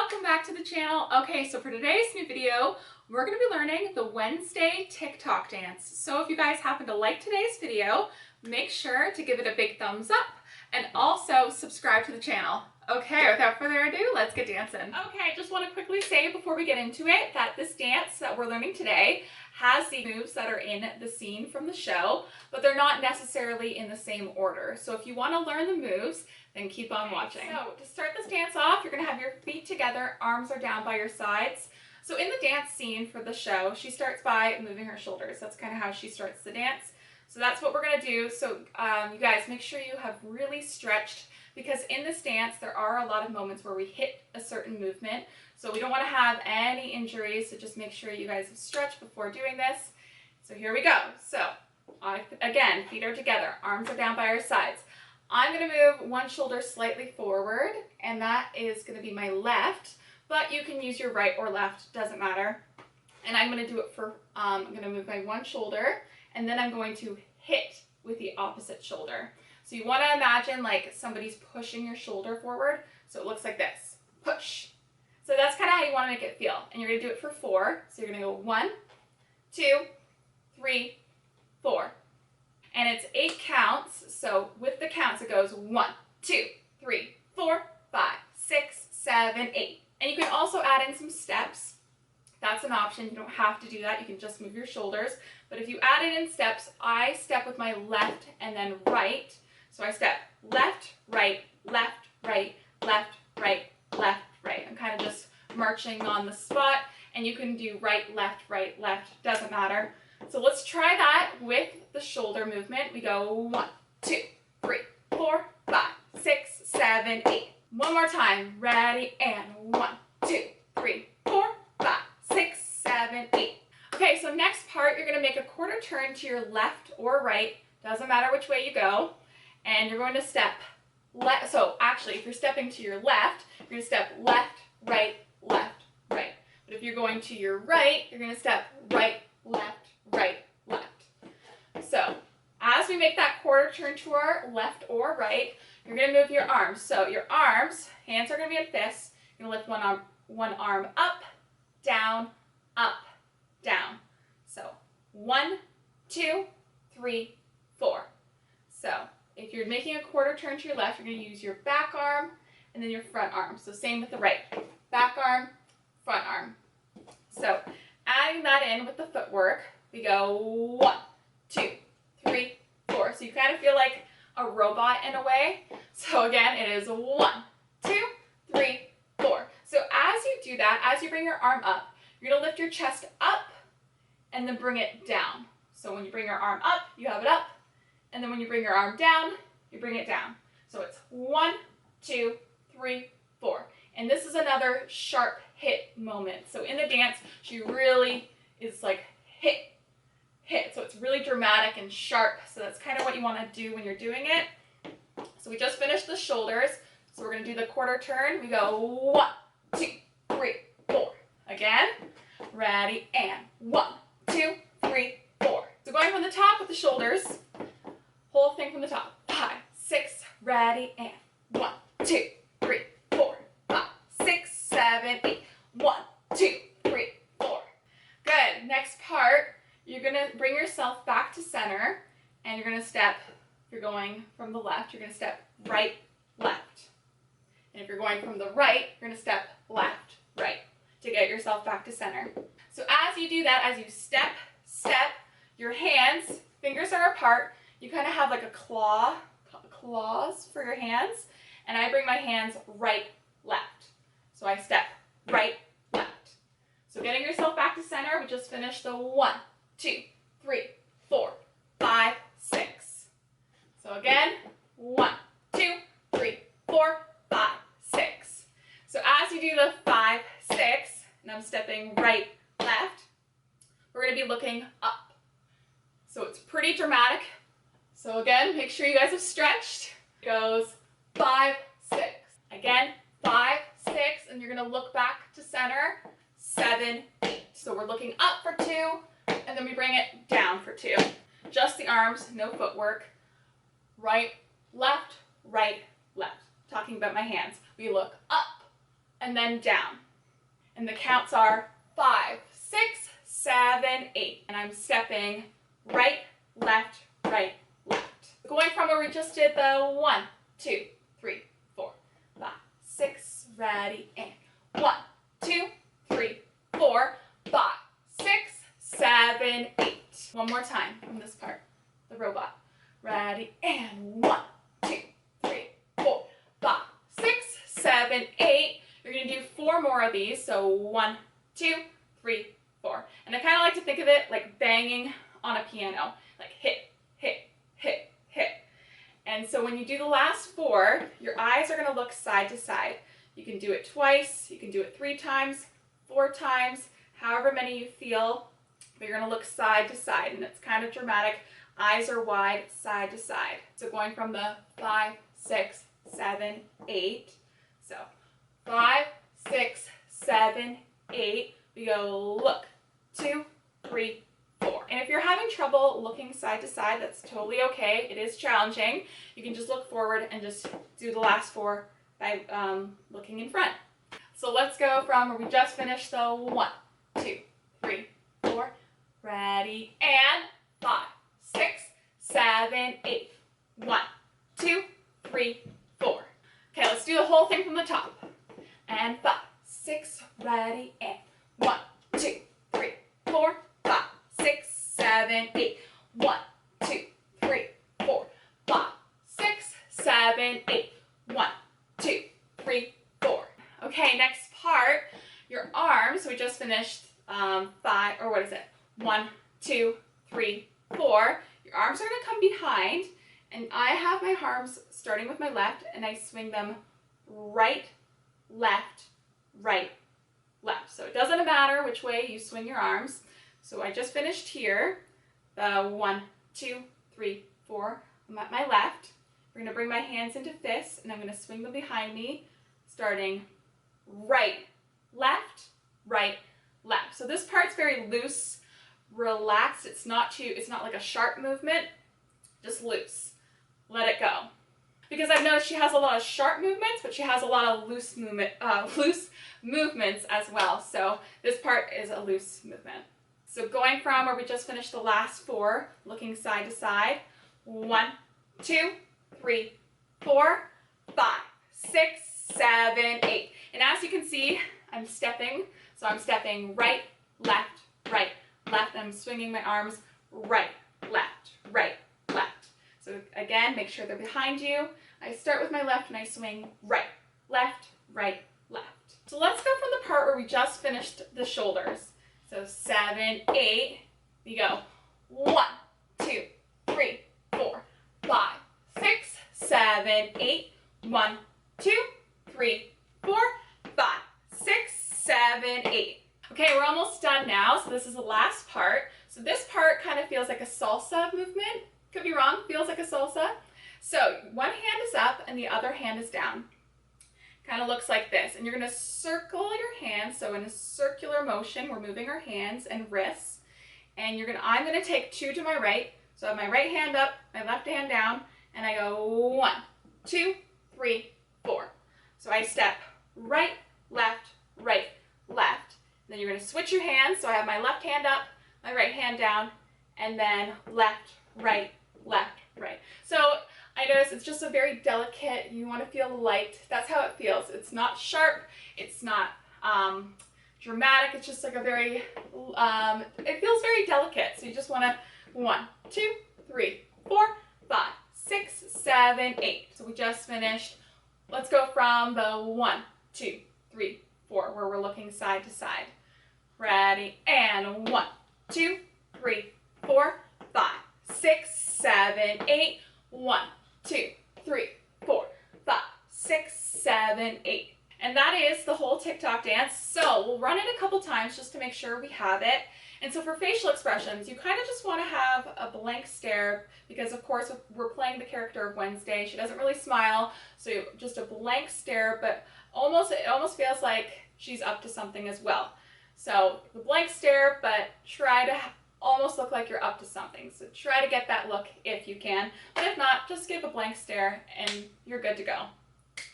welcome back to the channel. Okay, so for today's new video, we're going to be learning the Wednesday TikTok dance. So if you guys happen to like today's video, make sure to give it a big thumbs up and also subscribe to the channel. Okay, without further ado, let's get dancing. Okay, I just want to quickly say before we get into it that this dance that we're learning today has the moves that are in the scene from the show, but they're not necessarily in the same order. So if you want to learn the moves, then keep on watching. So to start this dance off, you're going to have your feet together, arms are down by your sides. So in the dance scene for the show, she starts by moving her shoulders. That's kind of how she starts the dance. So that's what we're going to do. So you guys, make sure you have really stretched, because in this dance, there are a lot of moments where we hit a certain movement. So we don't want to have any injuries. So just make sure you guys have stretched before doing this. So here we go. So again, feet are together, arms are down by our sides. I'm going to move one shoulder slightly forward, and that is going to be my left, but you can use your right or left, doesn't matter. And I'm going to do it for, I'm going to move my one shoulder, and then I'm going to hit with the opposite shoulder. So you want to imagine like somebody's pushing your shoulder forward, so it looks like this, push. So that's kind of how you want to make it feel. And you're going to do it for 4. So you're going to go 1, 2, 3, 4. And it's 8 counts. So with the counts, it goes 1, 2, 3, 4, 5, 6, 7, 8. And you can also add in some steps. That's an option. You don't have to do that. You can just move your shoulders. But if you add it in steps, I step with my left and then right. So I step left, right, left, right, left, right, left, right. I'm kind of just marching on the spot, and you can do right, left, doesn't matter. So let's try that with the shoulder movement. We go 1, 2, 3, 4, 5, 6, 7, 8. One more time. Ready, and 1, 2, 3, 4, 5, 6, 7, 8. Okay, so next part, you're going to make a quarter turn to your left or right. Doesn't matter which way you go. And you're going to step left. So actually, if you're stepping to your left, you're going to step left, right, left, right. But if you're going to your right, you're going to step right, left, right, left. So as we make that quarter turn to our left or right, you're going to move your arms. So your arms, hands are going to be in fists. You're going to lift one arm up, down, up, down. So 1, 2, 3, 4. So if you're making a quarter turn to your left, you're going to use your back arm and then your front arm. So same with the right. Back arm, front arm. So adding that in with the footwork, we go 1, 2, 3, 4. So you kind of feel like a robot in a way. So again, it is 1, 2, 3, 4. So as you do that, as you bring your arm up, you're going to lift your chest up and then bring it down. So when you bring your arm up, you have it up. And then when you bring your arm down, you bring it down. So it's 1, 2, 3, 4. And this is another sharp hit moment. So in the dance, she really is like hit. So it's really dramatic and sharp. So that's kind of what you want to do when you're doing it. So we just finished the shoulders. So we're going to do the quarter turn. We go 1, 2, 3, 4. Again, ready, and 1, 2, 3, 4. So going from the top with the shoulders, whole thing from the top. 5, 6, ready, and 1, 2, 3, 4, 5, 6, 7, 8. 1, 2, 3, 4. Good. Next part, you're going to bring yourself back to center, and you're going to step, if you're going from the left, you're going to step right, left. And if you're going from the right, you're going to step left, right, to get yourself back to center. So as you do that, as you step, your hands, fingers are apart. You kind of have like a claws for your hands. And I bring my hands right, left. So I step right, left. So getting yourself back to center, we just finished the 1, 2, 3, 4, 5, 6. So again, 1, 2, 3, 4, 5, 6. So as you do the 5, 6, and I'm stepping right, left, we're going to be looking up. So it's pretty dramatic. So again, make sure you guys have stretched. It goes 5, 6. Again, 5, 6, and you're going to look back to center, 7, 8. So we're looking up for 2, and then we bring it down for 2. Just the arms, no footwork. Right, left, talking about my hands. We look up, and then down. And the counts are 5, 6, 7, 8. And I'm stepping right, left, right, left. Going from where we just did the 1, 2, 3, 4, 5, 6, ready, and 1, 2, 3, 4, 5, 6, 7, 8. One more time from this part, the robot. Ready, and 1, 2, 3, 4, 5, 6, 7, 8. You're going to do 4 more of these. So 1, 2, 3, 4. And I kind of like to think of it like banging on a piano, like hit, hit, hit, hit. And so when you do the last 4, your eyes are going to look side to side. You can do it twice, you can do it 3 times, 4 times, however many you feel, but you're going to look side to side, and it's kind of dramatic. Eyes are wide, side to side. So going from the 5, 6, 7, 8. So 5, 6, 7, 8. We go look, 2, 3, 4. And if you're having trouble looking side to side, that's totally okay. It is challenging. You can just look forward and just do the last 4 by looking in front. So let's go from where we just finished the 1, 2, 3, 4. Ready, and 5, 6, 7, 8. 1, 2, 3, 4. Okay, let's do the whole thing from the top. And 5, 6, ready, and 1, 2, 3, 4, 5, 6, 7, 8. 1, 2, 3, 4, 5, 6, 7, 8. 1, 2, 3, 4. Okay, next part, your arms. We just finished 5, or what is it? 1, 2, 3, 4. Your arms are going to come behind, and I have my arms starting with my left, and I swing them right, left, right, left. So it doesn't matter which way you swing your arms. So I just finished here, the 1, 2, 3, 4. I'm at my left. We're going to bring my hands into fists, and I'm going to swing them behind me, starting right, left, right, left. So this part's very loose, relaxed. It's not like a sharp movement, just loose. Let it go. Because I've noticed she has a lot of sharp movements, but she has a lot of loose movements as well. So this part is a loose movement. So going from where we just finished the last 4, looking side to side. 1, 2, 3, 4, 5, 6, 7, 8. And as you can see, I'm stepping. So I'm stepping right, left, right, left. And I'm swinging my arms right, left, right, left. So again, make sure they're behind you. I start with my left and I swing right, left, right, left. So let's go from the part where we just finished the shoulders. So 7, 8. You go 1, 2, 3, 4, 5, 6, 7, 8. 1, 2, 3, 4, 5, 6, 7, 8. Okay, we're almost done now. So this is the last part. So this part kind of feels like a salsa movement. Could be wrong, feels like a salsa. So one hand is up and the other hand is down. Kind of looks like this. And you're going to circle your hands. So in a circular motion, we're moving our hands and wrists. And I'm going to take 2 to my right. So I have my right hand up, my left hand down, and I go 1, 2, 3, 4. So I step right, left, right, left. Then you're going to switch your hands. So I have my left hand up, my right hand down, and then left, right, left, right. So I notice it's just a very delicate, you want to feel light. That's how it feels. It's not sharp. It's not dramatic. It's just like a very, it feels very delicate. So you just want to 1, 2, 3, 4, 5, 6, 7, 8. So we just finished. Let's go from the 1, 2, 3, 4, where we're looking side to side. Ready, and 1, 2, 3, 4, 5, 6, 7, 8. 1, 2, 3, 4, 5, 6, 7, 8. And that is the whole TikTok dance. So we'll run it a couple times just to make sure we have it. And so for facial expressions, you kind of just want to have a blank stare because, of course, we're playing the character of Wednesday. She doesn't really smile, so just a blank stare, but it almost feels like she's up to something as well. So the blank stare, but try to almost look like you're up to something. So try to get that look if you can. But if not, just give a blank stare and you're good to go.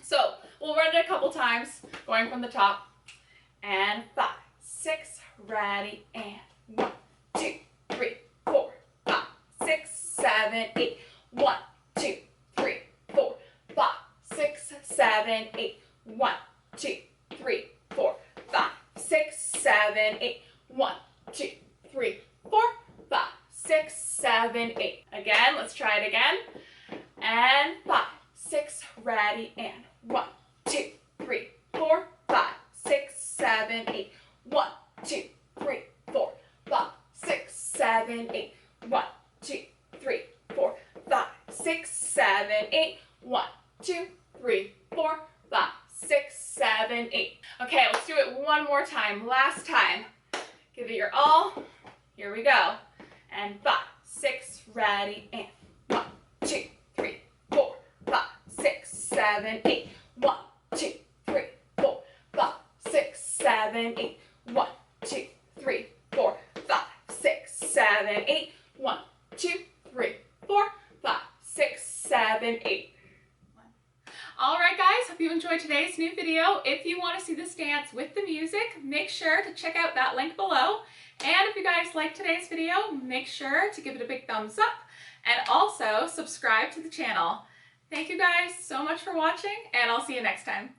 So we'll run it a couple times, going going from the top. And 5, 6, ready, and 1, 2, 3, 4, 5, 6, 7, 8. 1, 2, 3, 4, 5, 6, 7, 8. 1, 2, 3, 4, 5, 6, 7, 8. 1, 2, 3, 4, 5, 6, 7, 8. Again, let's try it again. And 5, 6, ready, and 1, 2, 3, 4, 5, 6, 7, 8. 1, 2, 3, 4, 5, 6, 7, 8. 1, 2, 3, 4, 5, 6, 7, 8. 1, 2, 3, 4, 5, 6, 7, 8. Okay, let's do it one more time. Last time. Give it your all. Here we go. And 5, 6, ready, and 1, 2, 3, 4, 5, 6, 7, 8. 1, 2, 3, 4, 5, 6, 7, 8. 1, 2, 3, 4, 5, 6, 7, 8. 1, 2, 3, 4, 5, 6, 7, 8. All right, guys, hope you enjoyed today's new video. If you want to see this dance with the music, make sure to check out that link below. And if you guys liked today's video, make sure to give it a big thumbs up and also subscribe to the channel. Thank you guys so much for watching, and I'll see you next time.